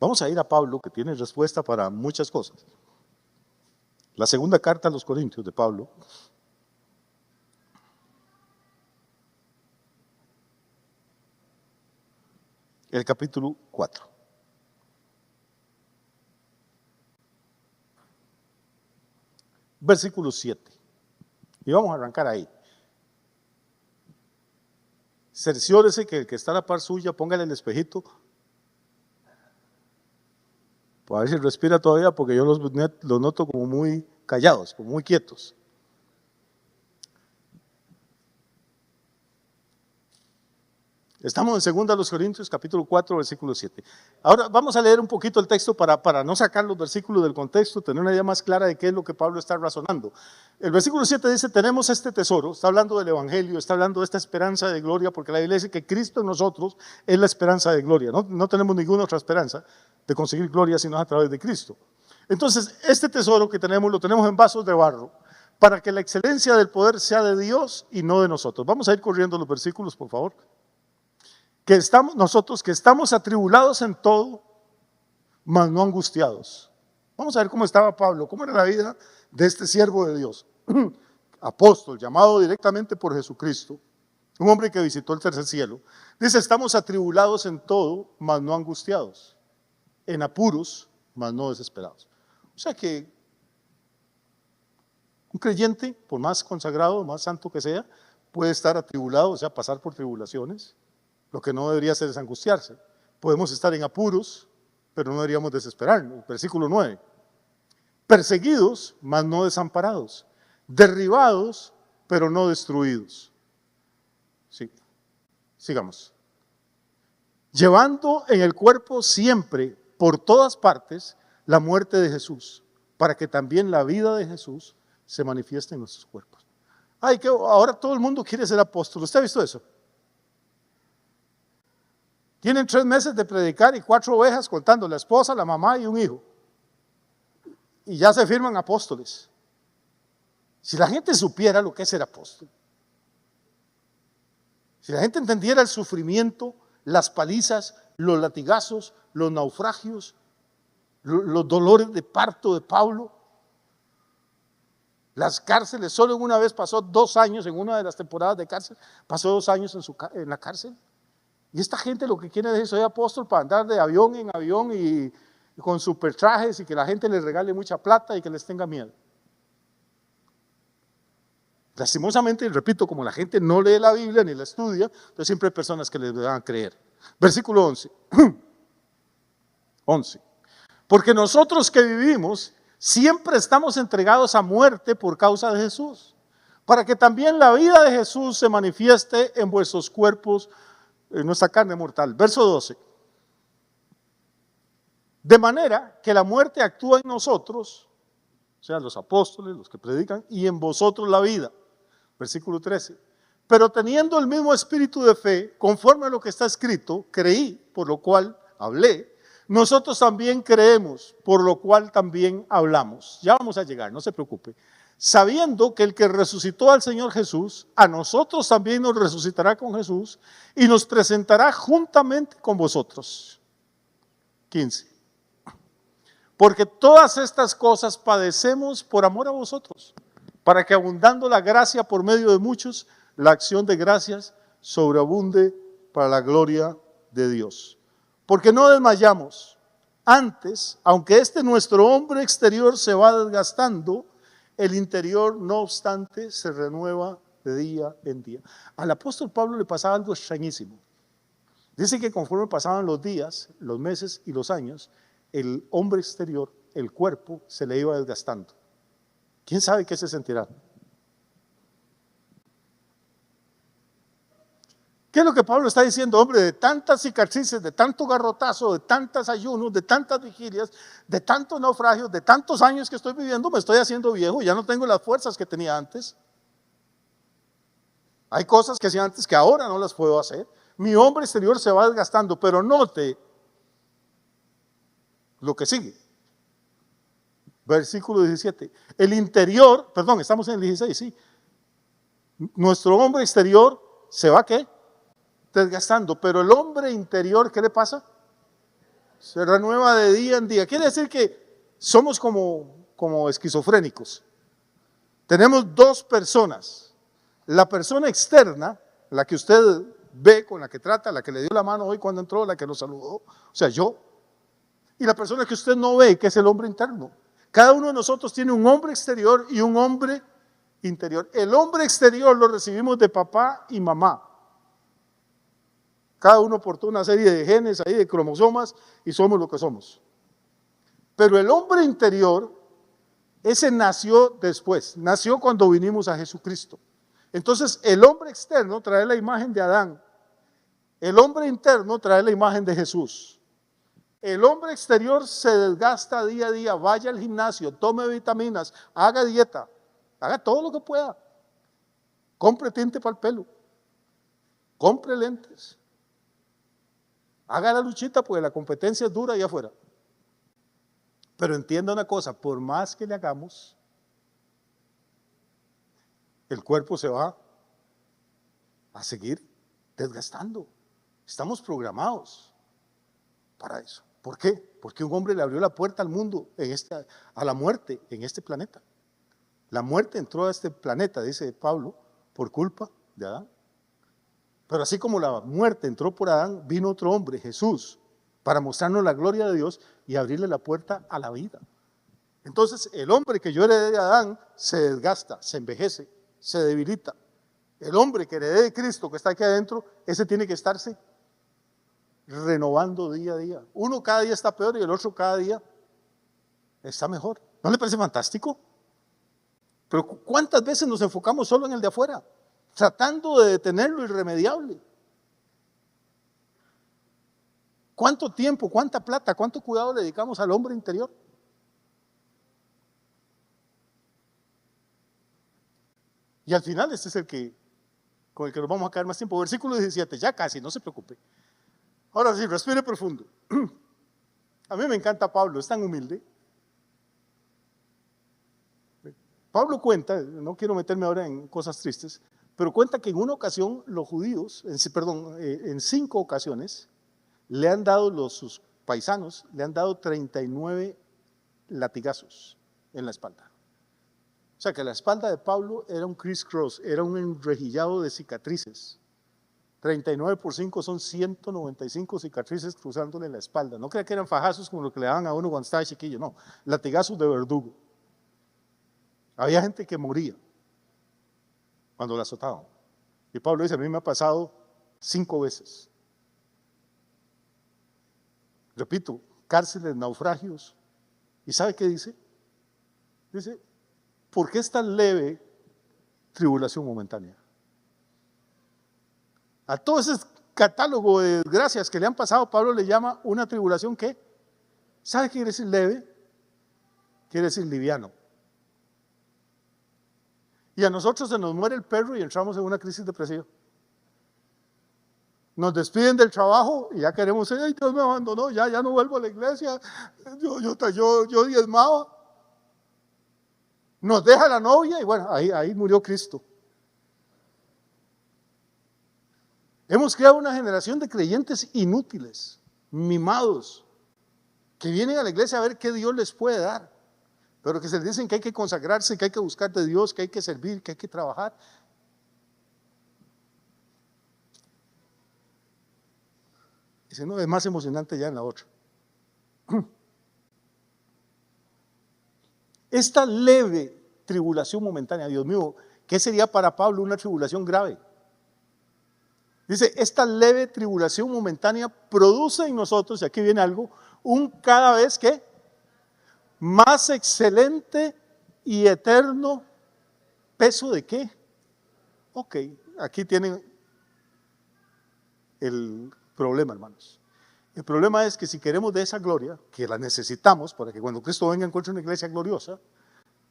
Vamos a ir a Pablo, que tiene respuesta para muchas cosas. La segunda carta a los Corintios de Pablo. El capítulo 4. Versículo 7. Y vamos a arrancar ahí. Cerciórese que el que está a la par suya, póngale el espejito. Pues a ver si respira todavía, porque yo los noto como muy callados, como muy quietos. Estamos en 2 Corintios, capítulo 4, versículo 7. Ahora vamos a leer un poquito el texto para no sacar los versículos del contexto, tener una idea más clara de qué es lo que Pablo está razonando. El versículo 7 dice, tenemos este tesoro, está hablando del evangelio, está hablando de esta esperanza de gloria, porque la Biblia dice que Cristo en nosotros es la esperanza de gloria. No tenemos ninguna otra esperanza de conseguir gloria sino a través de Cristo. Entonces, este tesoro que tenemos, lo tenemos en vasos de barro, para que la excelencia del poder sea de Dios y no de nosotros. Vamos a ir corriendo los versículos, por favor. Nosotros que estamos atribulados en todo, mas no angustiados. Vamos a ver cómo estaba Pablo, cómo era la vida de este siervo de Dios, apóstol, llamado directamente por Jesucristo, un hombre que visitó el tercer cielo. Dice, estamos atribulados en todo, mas no angustiados, en apuros, mas no desesperados. O sea que un creyente, por más consagrado, más santo que sea, puede estar atribulado, o sea, pasar por tribulaciones. Lo que no debería hacer es angustiarse. Podemos estar en apuros, pero no deberíamos desesperarnos. Versículo 9. Perseguidos, mas no desamparados. Derribados, pero no destruidos. Sí. Sigamos. Llevando en el cuerpo siempre, por todas partes, la muerte de Jesús, para que también la vida de Jesús se manifieste en nuestros cuerpos. Ay, que ahora todo el mundo quiere ser apóstol. ¿Usted ha visto eso? Tienen 3 meses de predicar y 4 ovejas contando, la esposa, la mamá y un hijo. Y ya se firman apóstoles. Si la gente supiera lo que es ser apóstol, si la gente entendiera el sufrimiento, las palizas, los latigazos, los naufragios, los dolores de parto de Pablo, las cárceles, solo una vez pasó 2 años en una de las temporadas de cárcel, pasó 2 años en la cárcel. Y esta gente lo que quiere es: soy apóstol para andar de avión en avión y con super trajes y que la gente les regale mucha plata y que les tenga miedo. Lastimosamente, y repito, como la gente no lee la Biblia ni la estudia, entonces siempre hay personas que les van a creer. Versículo 11. 11. Porque nosotros que vivimos siempre estamos entregados a muerte por causa de Jesús, para que también la vida de Jesús se manifieste en vuestros cuerpos, en nuestra carne mortal. Verso 12. De manera que la muerte actúa en nosotros, o sea, los apóstoles, los que predican, y en vosotros la vida. Versículo 13. Pero teniendo el mismo espíritu de fe, conforme a lo que está escrito, creí, por lo cual hablé. Nosotros también creemos, por lo cual también hablamos. Ya vamos a llegar, no se preocupe. Sabiendo que el que resucitó al Señor Jesús, a nosotros también nos resucitará con Jesús y nos presentará juntamente con vosotros. 15. Porque todas estas cosas padecemos por amor a vosotros, para que abundando la gracia por medio de muchos, la acción de gracias sobreabunde para la gloria de Dios. Porque no desmayamos. Antes, aunque nuestro hombre exterior se va desgastando, el interior, no obstante, se renueva de día en día. Al apóstol Pablo le pasaba algo extrañísimo. Dice que conforme pasaban los días, los meses y los años, el hombre exterior, el cuerpo, se le iba desgastando. ¿Quién sabe qué se sentirá? ¿Qué es lo que Pablo está diciendo? Hombre, de tantas cicatrices, de tanto garrotazo, de tantos ayunos, de tantas vigilias, de tantos naufragios, de tantos años que estoy viviendo, me estoy haciendo viejo, ya no tengo las fuerzas que tenía antes. Hay cosas que hacía antes que ahora no las puedo hacer. Mi hombre exterior se va desgastando, pero note lo que sigue. Versículo 17. El interior, perdón, estamos en el 16, sí. Nuestro hombre exterior se va, ¿qué? Desgastando, pero el hombre interior, ¿qué le pasa? Se renueva de día en día. Quiere decir que somos como esquizofrénicos. Tenemos 2 personas. La persona externa, la que usted ve, con la que trata, la que le dio la mano hoy cuando entró, la que lo saludó, o sea, yo. Y la persona que usted no ve, que es el hombre interno. Cada uno de nosotros tiene un hombre exterior y un hombre interior. El hombre exterior lo recibimos de papá y mamá. Cada uno portó una serie de genes ahí, de cromosomas, y somos lo que somos. Pero el hombre interior, ese nació después, nació cuando vinimos a Jesucristo. Entonces el hombre externo trae la imagen de Adán, el hombre interno trae la imagen de Jesús. El hombre exterior se desgasta día a día, vaya al gimnasio, tome vitaminas, haga dieta, haga todo lo que pueda. Compre tinte para el pelo, compre lentes, haga la luchita porque la competencia es dura allá afuera. Pero entienda una cosa, por más que le hagamos, el cuerpo se va a seguir desgastando. Estamos programados para eso. ¿Por qué? Porque un hombre le abrió la puerta al mundo, a la muerte en este planeta. La muerte entró a este planeta, dice Pablo, por culpa de Adán. Pero así como la muerte entró por Adán, vino otro hombre, Jesús, para mostrarnos la gloria de Dios y abrirle la puerta a la vida. Entonces el hombre que yo heredé de Adán se desgasta, se envejece, se debilita. El hombre que heredé de Cristo, que está aquí adentro, ese tiene que estarse renovando día a día. Uno cada día está peor y el otro cada día está mejor. ¿No le parece fantástico? Pero ¿cuántas veces nos enfocamos solo en el de afuera, tratando de detener lo irremediable? ¿Cuánto tiempo, cuánta plata, cuánto cuidado le dedicamos al hombre interior? Y al final este es con el que nos vamos a quedar más tiempo. Versículo 17, ya casi, no se preocupe. Ahora sí, respire profundo. A mí me encanta Pablo, es tan humilde. Pablo cuenta, no quiero meterme ahora en cosas tristes, pero cuenta que en una ocasión los judíos, en 5 ocasiones, le han dado sus paisanos, le han dado 39 latigazos en la espalda. O sea que la espalda de Pablo era un criss-cross, era un enrejillado de cicatrices. 39 por 5 son 195 cicatrices cruzándole la espalda. No crea que eran fajazos como lo que le daban a uno cuando estaba chiquillo, no, latigazos de verdugo. Había gente que moría cuando la azotaban. Y Pablo dice, a mí me ha pasado 5 veces. Repito, cárceles, naufragios. ¿Y sabe qué dice? Dice, ¿por qué es tan leve tribulación momentánea? A todo ese catálogo de desgracias que le han pasado, Pablo le llama una tribulación que, ¿sabe qué quiere decir leve? Quiere decir liviano. Y a nosotros se nos muere el perro y entramos en una crisis depresiva. Nos despiden del trabajo y ya queremos, ay, Dios me abandonó, ya no vuelvo a la iglesia, yo diezmaba. Nos deja la novia y bueno, ahí murió Cristo. Hemos creado una generación de creyentes inútiles, mimados, que vienen a la iglesia a ver qué Dios les puede dar, pero que se les dicen que hay que consagrarse, que hay que buscar de Dios, que hay que servir, que hay que trabajar. Dice, no, es más emocionante ya en la otra. Esta leve tribulación momentánea, Dios mío, ¿qué sería para Pablo una tribulación grave? Dice, esta leve tribulación momentánea produce en nosotros, y aquí viene algo, un cada vez que más excelente y eterno peso de qué. Ok, aquí tienen el problema, hermanos. El problema es que si queremos de esa gloria, que la necesitamos para que cuando Cristo venga encuentre una iglesia gloriosa,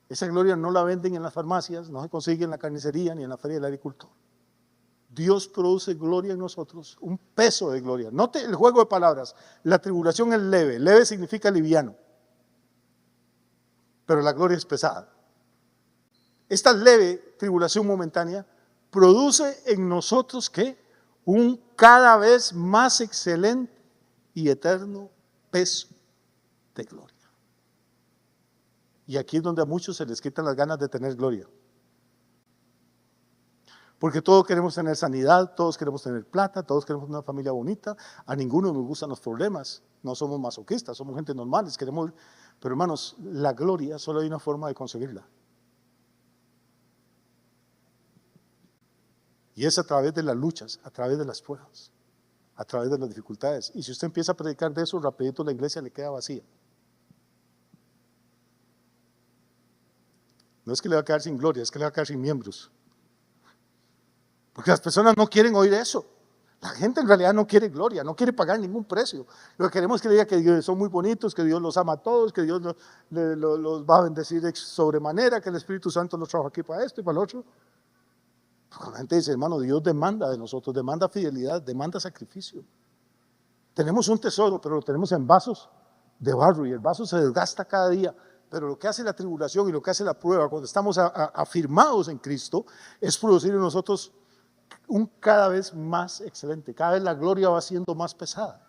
esa gloria no la venden en las farmacias, no se consigue en la carnicería ni en la feria del agricultor. Dios produce gloria en nosotros, un peso de gloria. Note el juego de palabras. La tribulación es leve, leve significa liviano, pero la gloria es pesada. Esta leve tribulación momentánea produce en nosotros ¿qué? Un cada vez más excelente y eterno peso de gloria. Y aquí es donde a muchos se les quitan las ganas de tener gloria. Porque todos queremos tener sanidad, todos queremos tener plata, todos queremos una familia bonita, a ninguno nos gustan los problemas, no somos masoquistas, somos gente normales, queremos, pero hermanos, la gloria solo hay una forma de conseguirla. Y es a través de las luchas, a través de las pruebas, a través de las dificultades. Y si usted empieza a predicar de eso, rapidito la iglesia le queda vacía. No es que le va a quedar sin gloria, es que le va a quedar sin miembros. Porque las personas no quieren oír eso. La gente en realidad no quiere gloria, no quiere pagar ningún precio. Lo que queremos es que diga que Dios son muy bonitos, que Dios los ama a todos, que Dios los va a bendecir de sobremanera, que el Espíritu Santo los trajo aquí para esto y para lo otro. Porque la gente dice, hermano, Dios demanda de nosotros, demanda fidelidad, demanda sacrificio. Tenemos un tesoro, pero lo tenemos en vasos de barro y el vaso se desgasta cada día. Pero lo que hace la tribulación y lo que hace la prueba cuando estamos afirmados en Cristo es producir en nosotros un cada vez más excelente. Cada vez la gloria va siendo más pesada.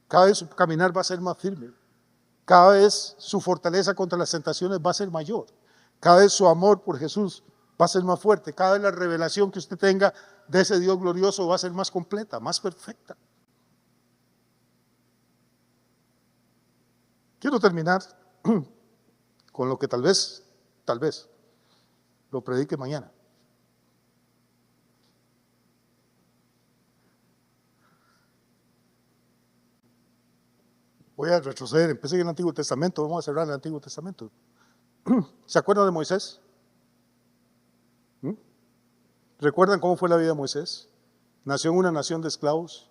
Cada vez su caminar va a ser más firme. Cada vez su fortaleza contra las tentaciones va a ser mayor. Cada vez su amor por Jesús va a ser más fuerte. Cada vez la revelación que usted tenga de ese Dios glorioso va a ser más completa, más perfecta. Quiero terminar con lo que tal vez, lo predique mañana. Voy a retroceder, empecé en el Antiguo Testamento, vamos a cerrar el Antiguo Testamento. ¿Se acuerdan de Moisés? ¿Recuerdan cómo fue la vida de Moisés? Nació en una nación de esclavos,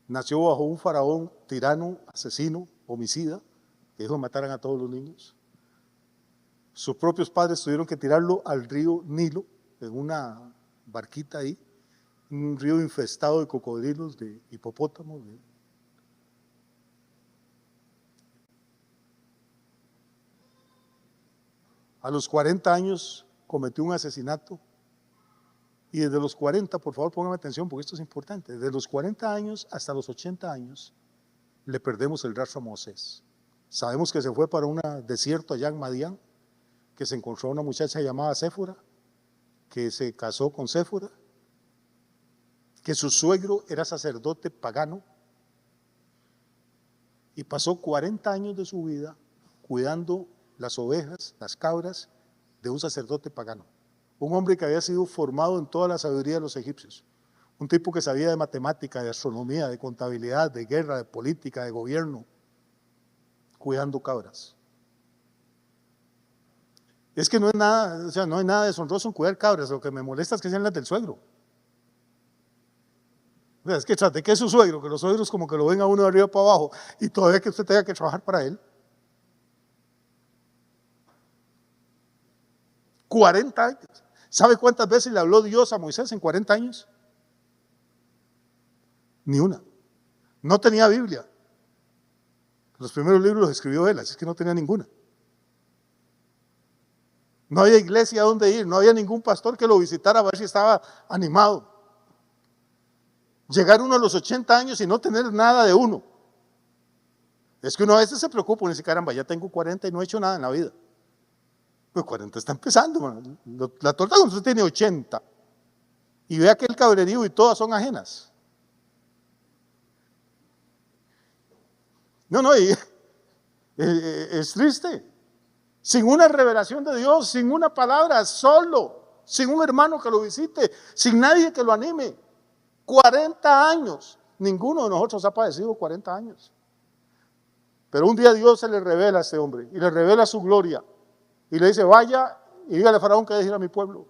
nació bajo un faraón tirano, asesino, homicida, que dijo mataran a todos los niños. Sus propios padres tuvieron que tirarlo al río Nilo, en una barquita ahí, un río infestado de cocodrilos, de hipopótamos. A los 40 años cometió un asesinato. Y desde los 40, por favor pónganme atención porque esto es importante, desde los 40 años hasta los 80 años le perdemos el rastro a Moisés. Sabemos que se fue para un desierto allá en Madián, que se encontró una muchacha llamada Séfora, que se casó con Séfora, que su suegro era sacerdote pagano y pasó 40 años de su vida cuidando las ovejas, las cabras de un sacerdote pagano. Un hombre que había sido formado en toda la sabiduría de los egipcios. Un tipo que sabía de matemática, de astronomía, de contabilidad, de guerra, de política, de gobierno, cuidando cabras. Es que no es nada, o sea, no hay nada deshonroso en cuidar cabras, lo que me molesta es que sean las del suegro. O sea, es que trate que es su suegro, que los suegros como que lo ven a uno de arriba para abajo y todavía que usted tenga que trabajar para él. 40 años. ¿Sabe cuántas veces le habló Dios a Moisés en 40 años? Ni una. No tenía Biblia. Los primeros libros los escribió él, así es que no tenía ninguna. No había iglesia a donde ir, no había ningún pastor que lo visitara a ver si estaba animado. Llegar uno a los 80 años y no tener nada de uno. Es que uno a veces se preocupa y dice, caramba, ya tengo 40 y no he hecho nada en la vida. Pues 40 está empezando, man. La torta cuando usted tiene 80 y ve aquel cabrerío y todas son ajenas. No, es triste. Sin una revelación de Dios, sin una palabra, solo, sin un hermano que lo visite, sin nadie que lo anime. 40 años. Ninguno de nosotros ha padecido 40 años. Pero un día Dios se le revela a este hombre y le revela su gloria. Y le dice, vaya y dígale a Faraón que deje ir a mi pueblo,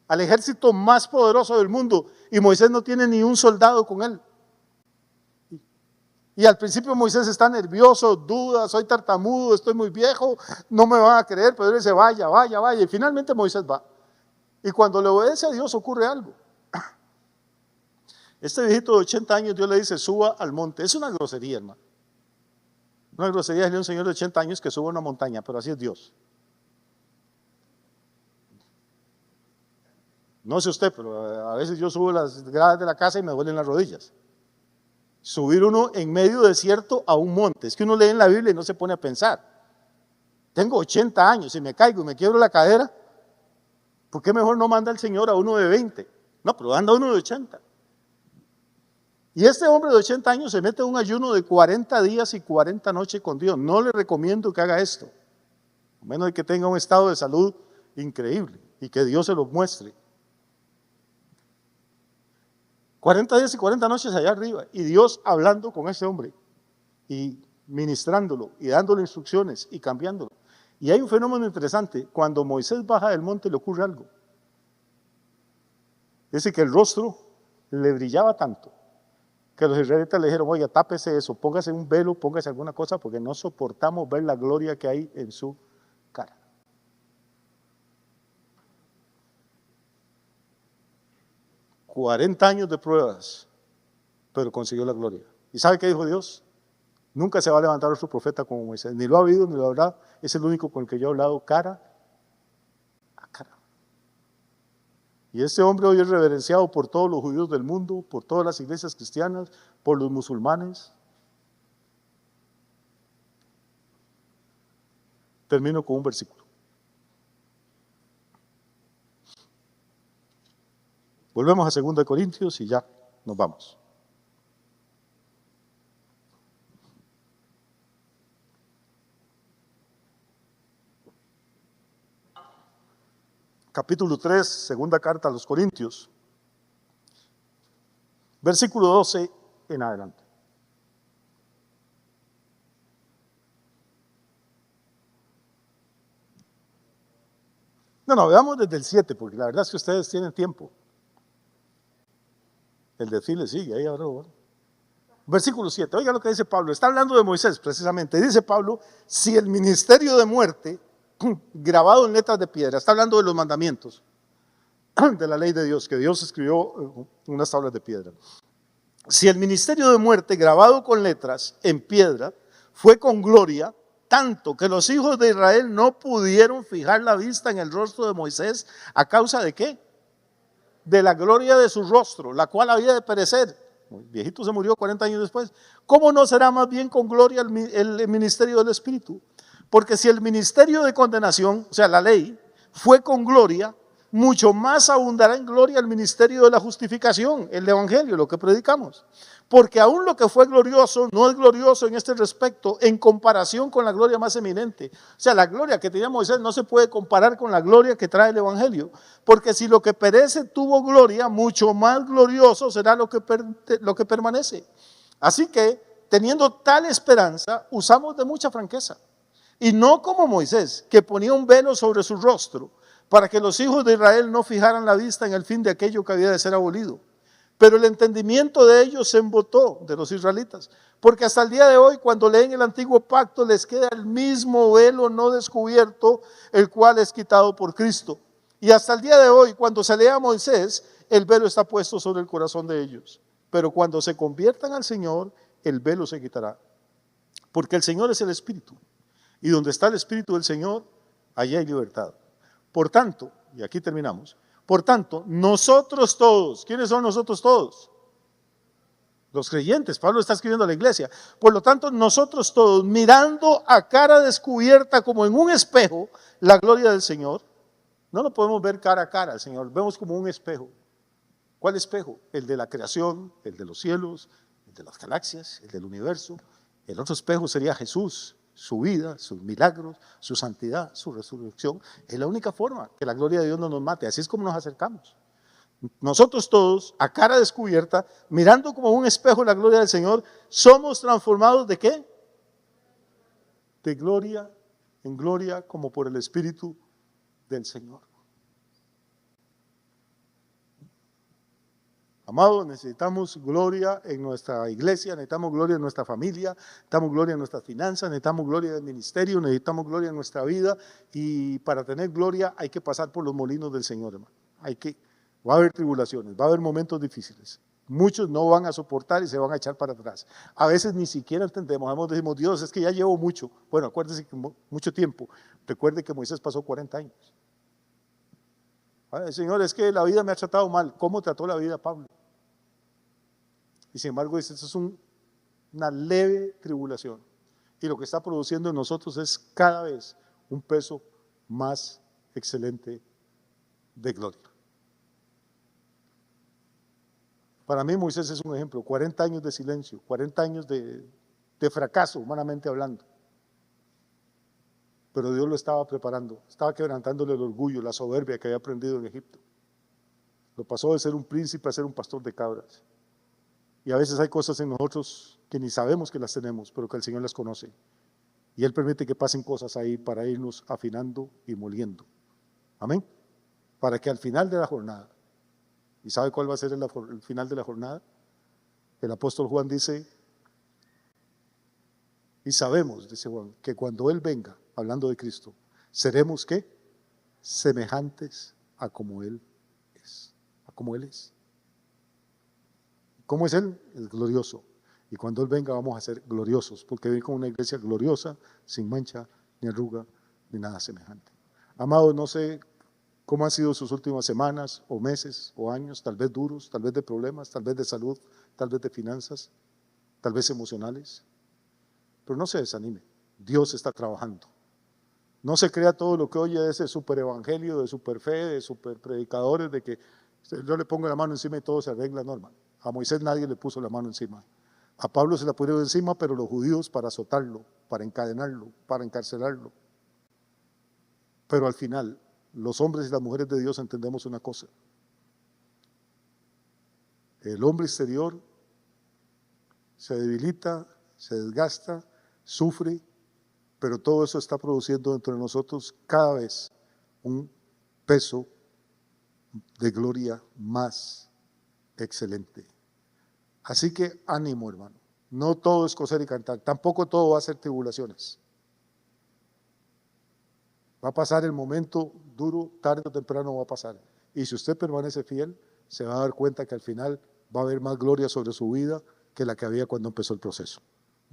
al ejército más poderoso del mundo. Y Moisés no tiene ni un soldado con él. Y al principio Moisés está nervioso, duda, soy tartamudo, estoy muy viejo, no me van a creer, pero él dice, vaya, vaya, vaya. Y finalmente Moisés va. Y cuando le obedece a Dios ocurre algo. Este viejito de 80 años, Dios le dice, suba al monte. Es una grosería, hermano. Una grosería decirle a un señor de 80 años que suba a una montaña, pero así es Dios. No sé usted, pero a veces yo subo las gradas de la casa y me duelen las rodillas. Subir uno en medio desierto a un monte. Es que uno lee en la Biblia y no se pone a pensar. Tengo 80 años y me caigo y me quiebro la cadera. ¿Por qué mejor no manda el Señor a uno de 20? No, pero anda uno de 80. Y este hombre de 80 años se mete en un ayuno de 40 días y 40 noches con Dios. No le recomiendo que haga esto, a menos de que tenga un estado de salud increíble y que Dios se lo muestre. 40 días y 40 noches allá arriba, y Dios hablando con ese hombre, y ministrándolo, y dándole instrucciones, y cambiándolo. Y hay un fenómeno interesante, cuando Moisés baja del monte le ocurre algo. Dice que el rostro le brillaba tanto, que los israelitas le dijeron, oiga, tápese eso, póngase un velo, póngase alguna cosa, porque no soportamos ver la gloria que hay en su cara. $40 años de pruebas, pero consiguió la gloria. ¿Y sabe qué dijo Dios? Nunca se va a levantar otro profeta como Moisés, ni lo ha habido, ni lo habrá, es el único con el que yo he hablado cara a cara. Y este hombre hoy es reverenciado por todos los judíos del mundo, por todas las iglesias cristianas, por los musulmanes. Termino con un versículo. Volvemos a 2 Corintios y ya nos vamos. Capítulo 3, segunda carta a los Corintios, versículo 12 en adelante. No, veamos desde el 7, porque la verdad es que ustedes tienen tiempo. El desfile sigue ahí ahora. ¿Verdad? Versículo 7, oiga lo que dice Pablo, está hablando de Moisés precisamente. Dice Pablo, si el ministerio de muerte grabado en letras de piedra. Está hablando de los mandamientos, de la ley de Dios, que Dios escribió en unas tablas de piedra. Si el ministerio de muerte grabado con letras en piedra fue con gloria, tanto que los hijos de Israel no pudieron fijar la vista en el rostro de Moisés, ¿a causa de qué? De la gloria de su rostro, la cual había de perecer. El viejito se murió 40 años después. ¿Cómo no será más bien con gloria el ministerio del Espíritu? Porque si el ministerio de condenación, o sea, la ley, fue con gloria, mucho más abundará en gloria el ministerio de la justificación, el evangelio, lo que predicamos. Porque aún lo que fue glorioso no es glorioso en este respecto en comparación con la gloria más eminente. O sea, la gloria que tenía Moisés no se puede comparar con la gloria que trae el evangelio. Porque si lo que perece tuvo gloria, mucho más glorioso será lo que permanece. Así que, teniendo tal esperanza, usamos de mucha franqueza. Y no como Moisés, que ponía un velo sobre su rostro, para que los hijos de Israel no fijaran la vista en el fin de aquello que había de ser abolido. Pero el entendimiento de ellos se embotó, de los israelitas, porque hasta el día de hoy, cuando leen el antiguo pacto, les queda el mismo velo no descubierto, el cual es quitado por Cristo. Y hasta el día de hoy, cuando se lea a Moisés, el velo está puesto sobre el corazón de ellos. Pero cuando se conviertan al Señor, el velo se quitará. Porque el Señor es el Espíritu. Y donde está el Espíritu del Señor, allí hay libertad. Por tanto, y aquí terminamos, por tanto, nosotros todos, ¿quiénes son nosotros todos? Los creyentes. Pablo está escribiendo a la iglesia. Por lo tanto, nosotros todos, mirando a cara descubierta como en un espejo la gloria del Señor, no lo podemos ver cara a cara al Señor, vemos como un espejo. ¿Cuál espejo? El de la creación, el de los cielos, el de las galaxias, el del universo. El otro espejo sería Jesús, su vida, sus milagros, su santidad, su resurrección. Es la única forma que la gloria de Dios no nos mate. Así es como nos acercamos. Nosotros todos, a cara descubierta, mirando como un espejo la gloria del Señor, somos transformados ¿de qué? De gloria en gloria, como por el Espíritu del Señor. Amados, necesitamos gloria en nuestra iglesia, necesitamos gloria en nuestra familia, necesitamos gloria en nuestras finanzas, necesitamos gloria en el ministerio, necesitamos gloria en nuestra vida, y para tener gloria hay que pasar por los molinos del Señor, hermano. Va a haber tribulaciones, va a haber momentos difíciles. Muchos no van a soportar y se van a echar para atrás. A veces ni siquiera entendemos, a veces decimos, Dios, es que ya llevo mucho. Bueno, acuérdese que mucho tiempo. Recuerde que Moisés pasó 40 años. Ay, Señor, es que la vida me ha tratado mal. ¿Cómo trató la vida a Pablo? Y sin embargo, esto es una leve tribulación. Y lo que está produciendo en nosotros es cada vez un peso más excelente de gloria. Para mí Moisés es un ejemplo, 40 años de silencio, 40 años de fracaso, humanamente hablando. Pero Dios lo estaba preparando, estaba quebrantándole el orgullo, la soberbia que había aprendido en Egipto. Lo pasó de ser un príncipe a ser un pastor de cabras. Y a veces hay cosas en nosotros que ni sabemos que las tenemos, pero que el Señor las conoce. Y Él permite que pasen cosas ahí para irnos afinando y moliendo. Amén. Para que al final de la jornada, ¿y sabe cuál va a ser el final de la jornada? El apóstol Juan dice, y sabemos, dice Juan, que cuando Él venga, hablando de Cristo, seremos ¿qué? Semejantes a como Él es. A como Él es. ¿Cómo es Él? Es glorioso. Y cuando Él venga vamos a ser gloriosos, porque viene con una iglesia gloriosa, sin mancha, ni arruga, ni nada semejante. Amados, no sé cómo han sido sus últimas semanas, o meses, o años, tal vez duros, tal vez de problemas, tal vez de salud, tal vez de finanzas, tal vez emocionales. Pero no se desanime, Dios está trabajando. No se crea todo lo que oye de ese super evangelio, de super fe, de super predicadores, de que yo le pongo la mano encima y todo se arregla, no, hermano. A Moisés nadie le puso la mano encima. A Pablo se la pusieron encima, pero los judíos para azotarlo, para encadenarlo, para encarcelarlo. Pero al final, los hombres y las mujeres de Dios entendemos una cosa. El hombre exterior se debilita, se desgasta, sufre, pero todo eso está produciendo dentro de nosotros cada vez un peso de gloria más excelente. Así que ánimo, hermano. No todo es coser y cantar, tampoco todo va a ser tribulaciones. Va a pasar el momento duro, tarde o temprano va a pasar. Y si usted permanece fiel, se va a dar cuenta que al final va a haber más gloria sobre su vida que la que había cuando empezó el proceso.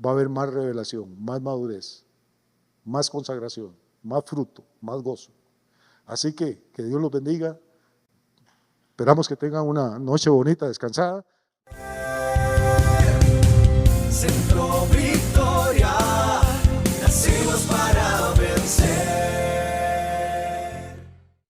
Va a haber más revelación, más madurez, más consagración, más fruto, más gozo. Así que Dios los bendiga. Esperamos que tengan una noche bonita, descansada. Centro Victoria.